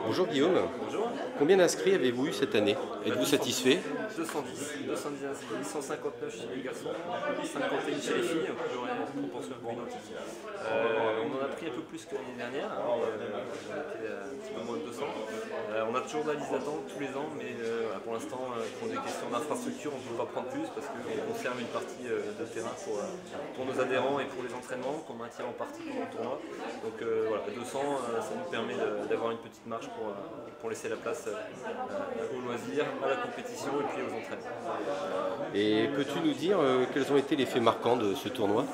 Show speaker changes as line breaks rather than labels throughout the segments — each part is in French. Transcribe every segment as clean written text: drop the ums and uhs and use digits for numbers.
Bonjour Guillaume,
Bonjour.
combien d'inscrits avez-vous eu cette année? Êtes-vous satisfait?
210 inscrits, 159 chez les garçons, 51 chez les filles, j'aurais une proportion un peu identique. On en a pris un peu plus que l'année dernière, on était un petit peu moins de 200. On a toujours de la liste d'attente tous les ans, mais pour l'instant, pour des questions d'infrastructure, on ne peut pas prendre plus parce qu'on conserve une partie de terrain pour nos adhérents et pour les entraînements qu'on maintient en partie pendant le tournoi. Donc voilà, 200, ça nous permet d'avoir une petite marge pour laisser la place aux loisirs, à la compétition et puis aux entraînements.
Et peux-tu nous dire quels ont été les faits marquants de ce tournoi?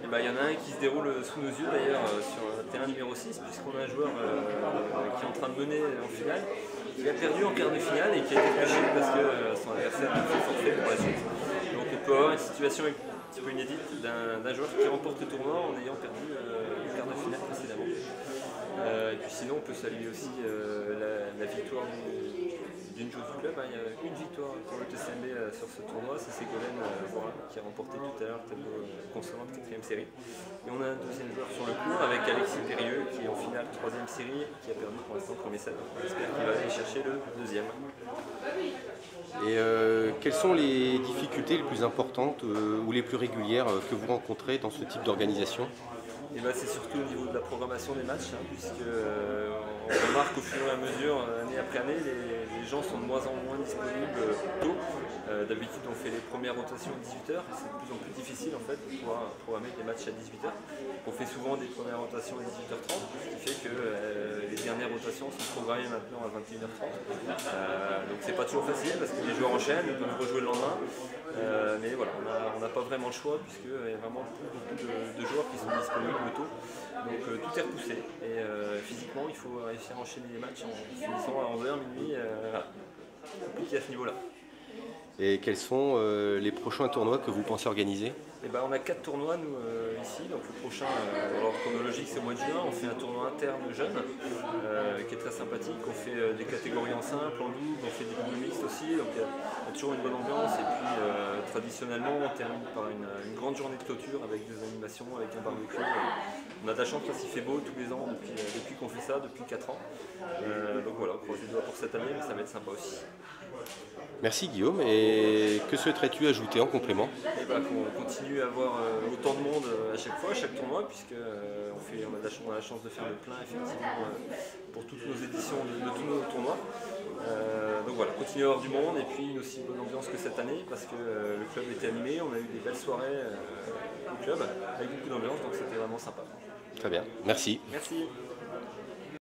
Il y en a un qui se déroule sous nos yeux d'ailleurs sur le terrain numéro 6, puisqu'on a un joueur qui est en train de mener en finale, qui a perdu en quart de finale et qui a été pêché parce que son adversaire a fait forfait pour la suite. Donc on peut avoir une situation un petit peu inédite d'un joueur qui remporte le tournoi en ayant perdu le quart de finale précédemment. Et puis sinon on peut saluer aussi la victoire d'une joueuse du club. Il y a une victoire pour le TCMB sur ce tournoi, c'est Ségolène qui a remporté tout à l'heure le tableau concernant la 4e série. Et on a un deuxième joueur sur le cours avec Alexis Périeux qui est en finale 3e série, qui a perdu pour l'instant le premier set. On espère qu'il va aller chercher le deuxième.
Et quelles sont les difficultés les plus importantes ou les plus régulières que vous rencontrez dans ce type d'organisation?
C'est surtout au niveau de la programmation des matchs, puisque on remarque au fur et à mesure, année après année, les gens sont de moins en moins disponibles tôt. D'habitude on fait les premières rotations à 18h, c'est de plus en plus difficile en fait de pouvoir programmer des matchs à 18h. On fait souvent des premières rotations à 18h30, ce qui fait que les dernières rotations sont programmées maintenant à 21h30. Donc c'est pas toujours facile parce que les joueurs enchaînent, ils peuvent rejouer le lendemain. Mais voilà, on n'a pas vraiment le choix puisqu'il y a vraiment beaucoup de joueurs qui sont disponibles tôt. Donc tout est repoussé et physiquement il faut réussir à enchaîner les matchs en finissant à 11h, minuit. Compliqué à ce niveau-là.
Et quels sont les prochains tournois que vous pensez organiser?
On a 4 tournois nous ici, donc le prochain, dans l'ordre chronologique c'est au mois de juin, on fait un tournoi interne jeune qui est très sympathique, on fait des catégories en simple, en double, on fait des doubles mixtes aussi, donc il y a toujours une bonne ambiance et puis traditionnellement on termine par une grande journée de clôture avec des animations, avec un barbecue. On a de la chance parce qu'il fait beau tous les ans depuis qu'on fait ça, depuis 4 ans. Donc voilà, on croise les doigts pour cette année, mais ça va être sympa aussi.
Merci Guillaume, et que souhaiterais-tu ajouter en complément?
Qu'on continue à avoir autant de monde à chaque fois, à chaque tournoi, puisque on a la chance de faire le plein effectivement pour toutes nos éditions de tous nos tournois. Donc voilà, continuer à avoir du monde et puis une aussi bonne ambiance que cette année, parce que le club était animé, on a eu des belles soirées au club avec beaucoup d'ambiance, donc c'était vraiment sympa.
Très bien, merci.
Merci.